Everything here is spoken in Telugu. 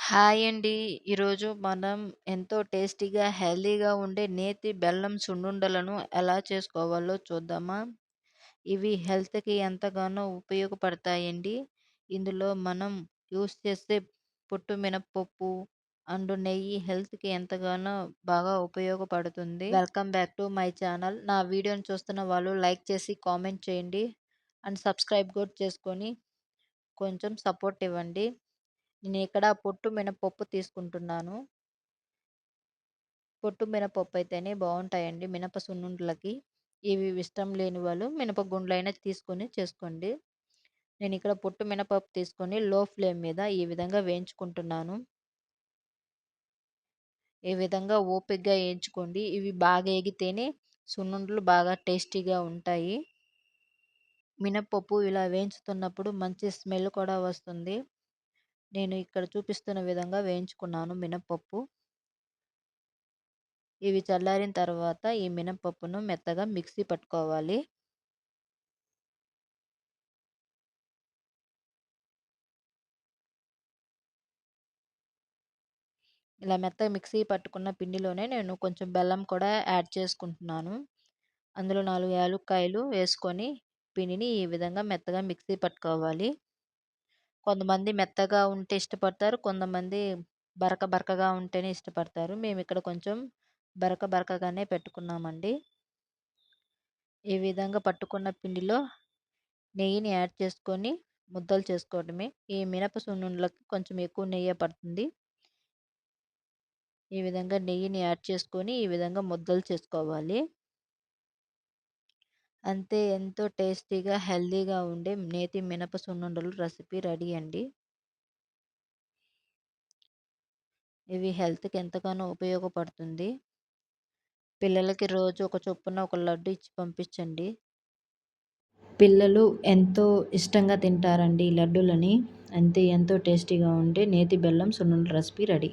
హాయ్ అండి. ఈరోజు మనం ఎంతో టేస్టీగా, హెల్తీగా ఉండే నేతి బెల్లం సున్నుండలను ఎలా చేసుకోవాలో చూద్దామా? ఇవి హెల్త్‌కి ఎంతగానో ఉపయోగపడతాయండి. ఇందులో మనం యూజ్ చేసే పొట్టు మినపప్పు అండ్ నెయ్యి హెల్త్‌కి ఎంతగానో బాగా ఉపయోగపడుతుంది. Welcome back to my channel. నా వీడియోని చూస్తున్న వాళ్ళు లైక్ చేసి, కామెంట్ చేయండి. అండ్ సబ్స్క్రైబ్ కూడా చేసుకొని కొంచెం సపోర్ట్ ఇవ్వండి. నేనిక్కడ పొట్టు మినపప్పు తీసుకుంటున్నాను. పొట్టు మినపప్పు అయితేనే బావుంటాయండి మినప సున్నుండలకి. ఇవి ఇష్టం లేని వాళ్ళు మినప గుండ్లైనా తీసుకొని చేసుకోండి. నేనిక్కడ పొట్టు మినపప్పు తీసుకొని లో ఫ్లేమ్ మీద ఈ విధంగా వేయించుకుంటున్నాను. ఈ విధంగా ఓపికగా ఏయించుకోండి. ఇవి బాగా ఏగితేనే సున్నుండలు బాగా టేస్టీగా ఉంటాయి. మినపప్పు ఇలా వేయించుతున్నప్పుడు మంచి స్మెల్ కూడా వస్తుంది. నేను ఇక్కడ చూపిస్తున్న విధంగా వేయించుకున్నాను మినపప్పు. ఇవి చల్లారిన తర్వాత ఈ మినపప్పును మెత్తగా మిక్సీ పట్టుకోవాలి. ఇలా మెత్తగా మిక్సీ పట్టుకున్న పిండిలోనే నేను కొంచెం బెల్లం కూడా యాడ్ చేసుకుంటున్నాను. అందులో 4 యాలుక్కాయలు వేసుకొని పిండిని ఈ విధంగా మెత్తగా మిక్సీ పట్టుకోవాలి. కొంతమంది మెత్తగా ఉంటే ఇష్టపడతారు. కొంతమంది బరక బరకగా ఉంటేనే ఇష్టపడతారు. మేమిక్కడ కొంచెం బరక బరకగానే పెట్టుకున్నామండి. ఈ విధంగా పట్టుకున్న పిండిలో నెయ్యిని యాడ్ చేసుకొని ముద్దలు చేసుకోవడమే. ఈ మినప సున్నుండలకి కొంచెం ఎక్కువ నెయ్యే పడుతుంది. ఈ విధంగా నెయ్యిని యాడ్ చేసుకొని ఈ విధంగా ముద్దలు చేసుకోవాలి. అంతే ఎంతో టేస్టీగా, హెల్తీగా ఉండే నేతి మినప సున్నుండలు రెసిపీ రెడీ అండి. ఇవి హెల్త్‌కి ఎంతగానో ఉపయోగపడుతుంది. పిల్లలకి రోజు ఒక చొప్పున ఒక లడ్డు ఇచ్చి పంపించండి. పిల్లలు ఎంతో ఇష్టంగా తింటారండి ఈ లడ్డూలని. అంతే ఎంతో టేస్టీగా ఉండే నేతి బెల్లం సున్నుండ రెసిపీ రెడీ.